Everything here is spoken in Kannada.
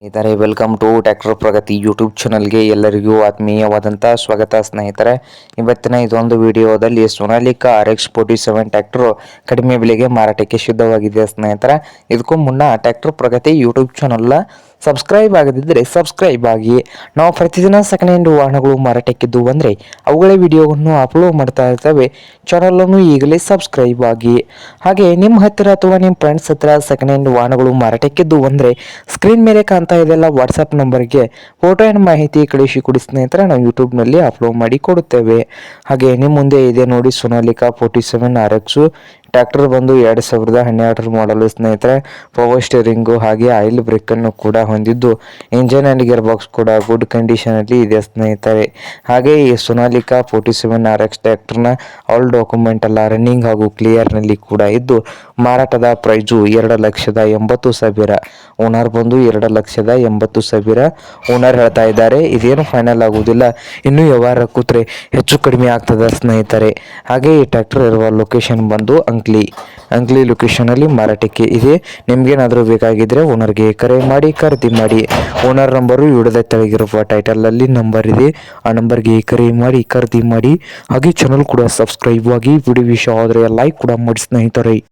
ಸ್ನೇಹಿತರೆ, welcome to tractor Pragati YouTube ಚಾನಲ್ಗೆ ಎಲ್ಲರಿಗೂ ಆತ್ಮೀಯವಾದಂಥ ಸ್ವಾಗತ. ಸ್ನೇಹಿತರೆ, ಇವತ್ತಿನ ಇದೊಂದು ವಿಡಿಯೋದಲ್ಲಿ ಸೋನಾಲಿಕಾ RX-47 ಟ್ರ್ಯಾಕ್ಟರ್ ಕಡಿಮೆ ಬೆಲೆಗೆ ಮಾರಾಟಕ್ಕೆ ಸಿದ್ಧವಾಗಿದೆ. ಸ್ನೇಹಿತರೆ, ಇದಕ್ಕೂ ಮುನ್ನ tractor Pragati YouTube channel subscribe ಆಗದಿದ್ದರೆ ಸಬ್ಸ್ಕ್ರೈಬ್ ಆಗಿ. ನಾವು ಪ್ರತಿದಿನ ಸೆಕೆಂಡ್ ಹ್ಯಾಂಡ್ ವಾಹನಗಳು ಮಾರಾಟಕ್ಕಿದ್ದು ಅಂದರೆ ಅವುಗಳ ವಿಡಿಯೋವನ್ನು ಅಪ್ಲೋಡ್ ಮಾಡ್ತಾ ಇರ್ತೇವೆ. ಚಾನಲನ್ನು ಈಗಲೇ ಸಬ್ಸ್ಕ್ರೈಬ್ ಆಗಿ. ಹಾಗೆ ನಿಮ್ಮ ಹತ್ತಿರ ಅಥವಾ ನಿಮ್ಮ ಫ್ರೆಂಡ್ಸ್ ಹತ್ತಿರ ಸೆಕೆಂಡ್ ಹ್ಯಾಂಡ್ ವಾಹನಗಳು ಮಾರಾಟಕ್ಕಿದ್ದು ಅಂದರೆ ಸ್ಕ್ರೀನ್ ಮೇಲೆ ಕಾಣ್ತಾ ಇದೆಯಲ್ಲ ವಾಟ್ಸಪ್ ನಂಬರ್ಗೆ ಫೋಟೋ ಆ್ಯಂಡ್ ಮಾಹಿತಿ ಕಳಿಸಿಕೊಡಿ ಸ್ನೇಹಿತರೆ, ನಾವು ಯೂಟ್ಯೂಬ್ನಲ್ಲಿ ಅಪ್ಲೋಡ್ ಮಾಡಿ ಕೊಡುತ್ತೇವೆ. ಹಾಗೆ ನಿಮ್ಮ ಮುಂದೆ ಇದೆ ನೋಡಿ ಸೋನಾಲಿಕಾ 47 RX ಟ್ರ್ಯಾಕ್ಟರ್ ಬಂದು 2012 ಮಾಡಲು ಸ್ನೇಹಿತರೆ. ಪವರ್ ಸ್ಟೇರಿಂಗು ಹಾಗೆ ಆಯಿಲ್ ಬ್ರೇಕನ್ನು ಕೂಡ ಹೊಂದಿದ್ದು ಇಂಜನ್ ಆ್ಯಂಡ್ ಗೇರ್ ಬಾಕ್ಸ್ ಕೂಡ ಗುಡ್ ಕಂಡೀಷನಲ್ಲಿ ಇದೆ ಸ್ನೇಹಿತರೆ. ಹಾಗೆ ಈ ಸೋನಾಲಿಕಾ 47 RX ಟ್ರ್ಯಾಕ್ಟರ್ನ ಆಲ್ ಡಾಕ್ಯುಮೆಂಟ್ ಎಲ್ಲ ರನ್ನಿಂಗ್ ಹಾಗೂ ಕ್ಲಿಯರ್ನಲ್ಲಿ ಕೂಡ ಇದ್ದು ಮಾರಾಟದ ಪ್ರೈಸು 2,80,000. ಓನರ್ ಬಂದು 2,80,000 ಓನರ್ ಹೇಳ್ತಾ ಇದ್ದಾರೆ. ಇದೇನು ಫೈನಲ್ ಆಗುವುದಿಲ್ಲ, ಇನ್ನೂ ವ್ಯವಹಾರ ಕೂತ್ರೆ ಹೆಚ್ಚು ಕಡಿಮೆ ಆಗ್ತದೆ ಸ್ನೇಹಿತರೆ. ಹಾಗೆ ಈ ಟ್ರ್ಯಾಕ್ಟರ್ ಇರುವ ಲೊಕೇಶನ್ ಬಂದು ಅಂಕ್ಲಿ ಲೊಕೇಶನಲ್ಲಿ ಮಾರಾಟಕ್ಕೆ ಇದೆ. ನಿಮ್ಗೇನಾದರೂ ಬೇಕಾಗಿದ್ದರೆ ಓನರ್ಗೆ ಕರೆ ಮಾಡಿ ಖರೀದಿ ಮಾಡಿ. ಓನರ್ ನಂಬರು ವಿಡಿಯೋದ ತೆಳಗಿರುವ ಟೈಟಲಲ್ಲಿ ನಂಬರ್ ಇದೆ, ಆ ನಂಬರ್ಗೆ ಕರೆ ಮಾಡಿ ಖರೀದಿ ಮಾಡಿ. ಹಾಗೆ ಚಾನಲ್ ಕೂಡ ಸಬ್ಸ್ಕ್ರೈಬ್ ಆಗಿ. ವಿಡಿಯೋ ಇಷ್ಟ ಆದರೆ ಲೈಕ್ ಕೂಡ ಮಾಡಿ ಸ್ನೇಹಿತರೆ.